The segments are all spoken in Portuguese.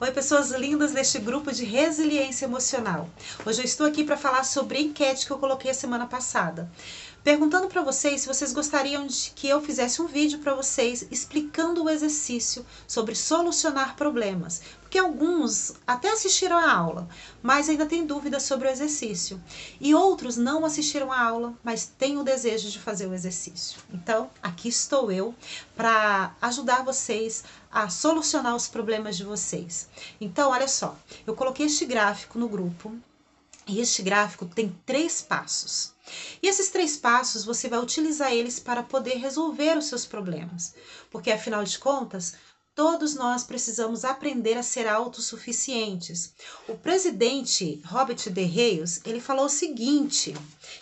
Oi, pessoas lindas deste grupo de resiliência emocional. Hoje eu estou aqui para falar sobre a enquete que eu coloquei a semana passada, perguntando para vocês se vocês gostariam de que eu fizesse um vídeo para vocês explicando o exercício sobre solucionar problemas, porque alguns até assistiram a aula, mas ainda têm dúvidas sobre o exercício, e outros não assistiram a aula, mas têm o desejo de fazer o exercício. Então, aqui estou eu para ajudar vocês a solucionar os problemas de vocês. Então, olha só, eu coloquei este gráfico no grupo e este gráfico tem 3 passos. E esses 3 passos você vai utilizar eles para poder resolver os seus problemas, porque afinal de contas, todos nós precisamos aprender a ser autossuficientes. O presidente Robert D. Reis, ele falou o seguinte,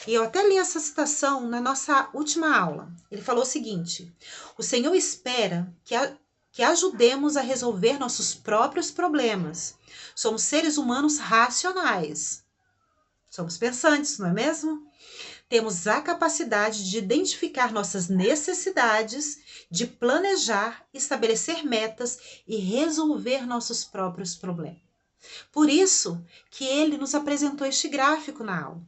e eu até li essa citação na nossa última aula. Ele falou o seguinte: o Senhor espera que ajudemos a resolver nossos próprios problemas. Somos seres humanos racionais. Somos pensantes, não é mesmo? Temos a capacidade de identificar nossas necessidades, de planejar, estabelecer metas e resolver nossos próprios problemas. Por isso que ele nos apresentou este gráfico na aula,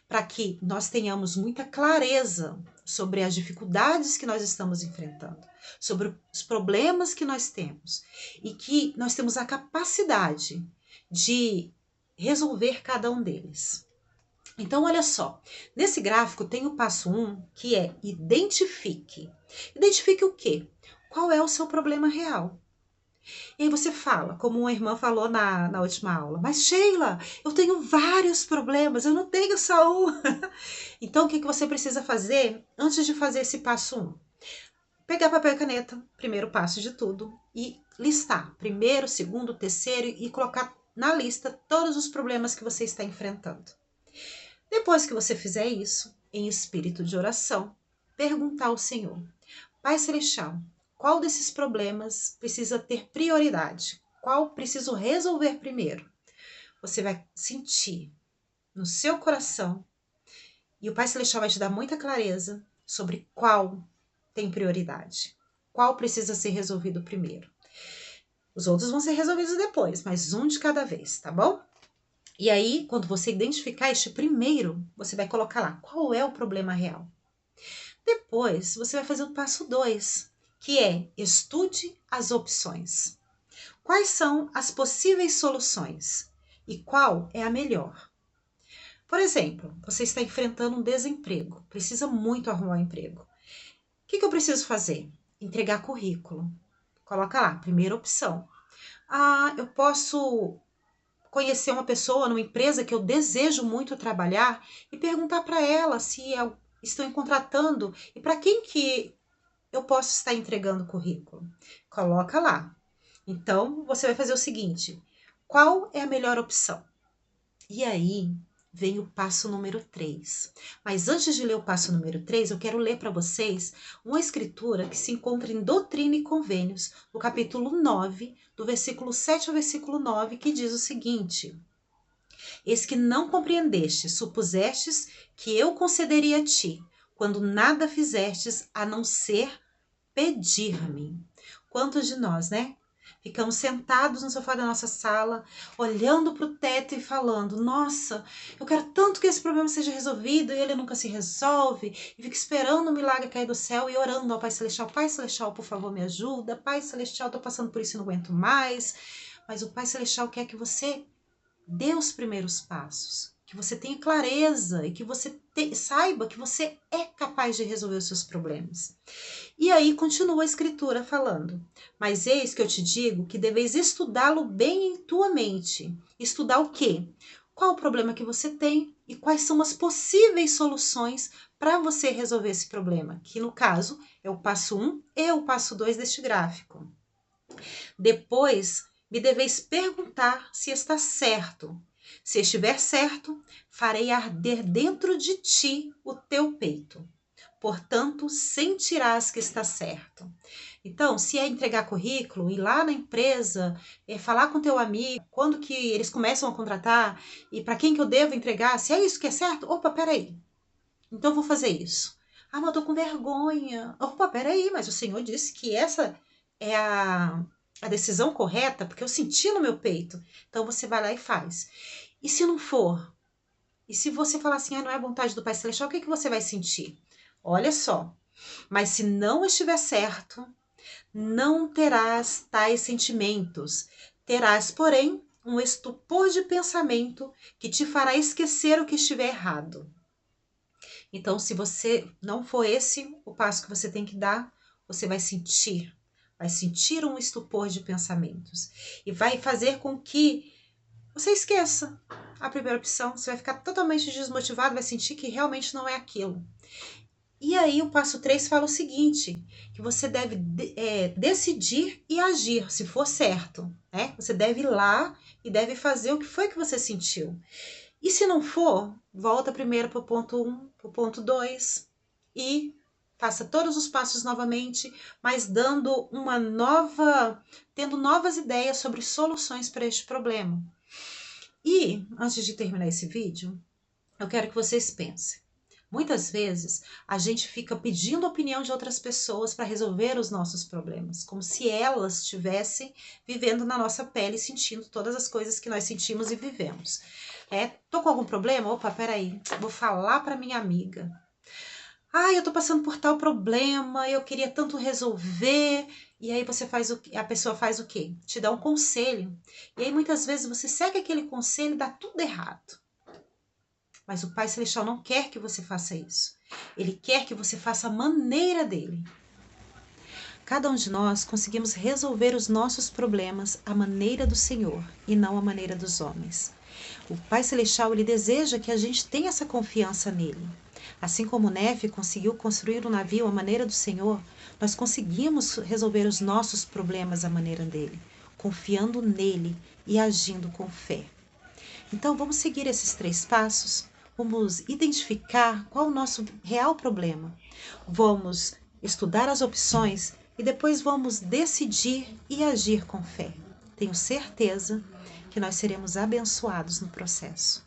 para que nós tenhamos muita clareza sobre as dificuldades que nós estamos enfrentando, sobre os problemas que nós temos e que nós temos a capacidade de resolver cada um deles. Então, olha só, nesse gráfico tem o passo 1, que é identifique. Identifique o quê? Qual é o seu problema real? E aí você fala, como uma irmã falou na última aula, mas Sheila, eu tenho vários problemas, eu não tenho só um. Então, o que você precisa fazer antes de fazer esse passo 1? Pegar papel e caneta, primeiro passo de tudo, e listar primeiro, segundo, terceiro e colocar na lista todos os problemas que você está enfrentando. Depois que você fizer isso, em espírito de oração, perguntar ao Senhor: Pai Celestial, qual desses problemas precisa ter prioridade? Qual preciso resolver primeiro? Você vai sentir no seu coração e o Pai Celestial vai te dar muita clareza sobre qual tem prioridade, qual precisa ser resolvido primeiro. Os outros vão ser resolvidos depois, mas um de cada vez, tá bom? E aí, quando você identificar este primeiro, você vai colocar lá qual é o problema real. Depois, você vai fazer o passo 2, que é estude as opções. Quais são as possíveis soluções e qual é a melhor? Por exemplo, você está enfrentando um desemprego, precisa muito arrumar um emprego. O que eu preciso fazer? Entregar currículo. Coloca lá, primeira opção. Eu posso conhecer uma pessoa numa empresa que eu desejo muito trabalhar e perguntar para ela se estão contratando e para quem que eu posso estar entregando o currículo. Coloca lá. Então, você vai fazer o seguinte: qual é a melhor opção? E aí vem o passo número 3. Mas antes de ler o passo número 3, eu quero ler para vocês uma escritura que se encontra em Doutrina e Convênios, no capítulo 9, do versículo 7 ao versículo 9, que diz o seguinte: Eis que não compreendestes, supusestes que eu concederia a ti, quando nada fizestes a não ser pedir-me. Quantos de nós, né? Ficamos sentados no sofá da nossa sala, olhando para o teto e falando: nossa, eu quero tanto que esse problema seja resolvido e ele nunca se resolve. E fico esperando o milagre cair do céu e orando ao Pai Celestial: Pai Celestial, por favor, me ajuda. Pai Celestial, estou passando por isso e não aguento mais. Mas o Pai Celestial quer que você dê os primeiros passos, que você tenha clareza e que você saiba que você é capaz de resolver os seus problemas. E aí continua a escritura falando: mas eis que eu te digo que deveis estudá-lo bem em tua mente. Estudar o quê? Qual o problema que você tem e quais são as possíveis soluções para você resolver esse problema, que no caso é o passo 1 e o passo 2 deste gráfico. Depois me deveis perguntar se está certo. Se estiver certo, farei arder dentro de ti o teu peito. Portanto, sentirás que está certo. Então, se é entregar currículo, ir lá na empresa, falar com teu amigo, quando que eles começam a contratar e para quem que eu devo entregar, se é isso que é certo, opa, peraí. Então, eu vou fazer isso. Mas eu tô com vergonha. Opa, peraí, mas o Senhor disse que essa é a a decisão correta, porque eu senti no meu peito. Então você vai lá e faz. E se não for? E se você falar assim, não é a vontade do Pai Celestial, o que você vai sentir? Olha só, mas se não estiver certo, não terás tais sentimentos. Terás, porém, um estupor de pensamento que te fará esquecer o que estiver errado. Então, se você não for esse o passo que você tem que dar, você vai sentir um estupor de pensamentos e vai fazer com que você esqueça a primeira opção. Você vai ficar totalmente desmotivado, vai sentir que realmente não é aquilo. E aí o passo 3 fala o seguinte, que você deve decidir e agir, se for certo, né? Você deve ir lá e deve fazer o que foi que você sentiu. E se não for, volta primeiro para o ponto 1, para o ponto 2 e faça todos os passos novamente, mas tendo novas ideias sobre soluções para este problema. E, antes de terminar esse vídeo, eu quero que vocês pensem. Muitas vezes, a gente fica pedindo a opinião de outras pessoas para resolver os nossos problemas, como se elas estivessem vivendo na nossa pele, sentindo todas as coisas que nós sentimos e vivemos. Tô com algum problema? Opa, peraí, vou falar para minha amiga. Eu tô passando por tal problema, eu queria tanto resolver. E aí a pessoa faz o quê? Te dá um conselho. E aí muitas vezes você segue aquele conselho e dá tudo errado. Mas o Pai Celestial não quer que você faça isso. Ele quer que você faça a maneira dele. Cada um de nós conseguimos resolver os nossos problemas à maneira do Senhor e não à maneira dos homens. O Pai Celestial, ele deseja que a gente tenha essa confiança nele. Assim como Nefe conseguiu construir um navio à maneira do Senhor, nós conseguimos resolver os nossos problemas à maneira dele, confiando nele e agindo com fé. Então vamos seguir esses 3 passos, vamos identificar qual o nosso real problema, vamos estudar as opções e depois vamos decidir e agir com fé. Tenho certeza que nós seremos abençoados no processo.